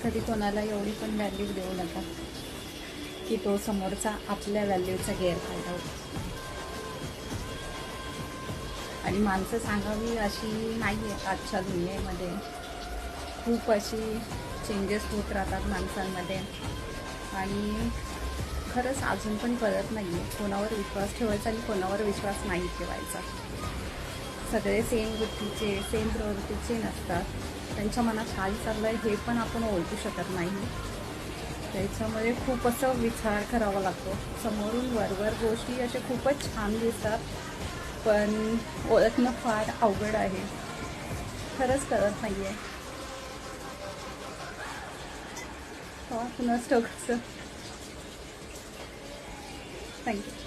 कधी कोणाला एवढी पण व्हॅल्यू देऊ नका की तो समोरचा आपल्या व्हॅल्यूचा गैरफायदा होतो. आणि माणसं सांगावी अशी नाही आहे. आजच्या दुनियेमध्ये खूप अशी चेंजेस होत राहतात माणसांमध्ये. आणि खरंच अजून पण कळत नाही आहे कोणावर विश्वास ठेवायचा आणि कोणावर विश्वास नाही ठेवायचा. सगळे सेम बुद्धीचे सेम प्रवृत्तीचे नसतात. त्यांच्या मनात काय चाललं आहे हे पण आपण ओळखू शकत नाही. त्याच्यामुळे खूप असं विचार करावा लागतो. समोरून वरवर गोष्टी अशा खूपच छान दिसतात, पण ओळखणं फार अवघड आहे. खरंच कळत नाही आहे. कुणास ठाऊक कसं. थँक्यू.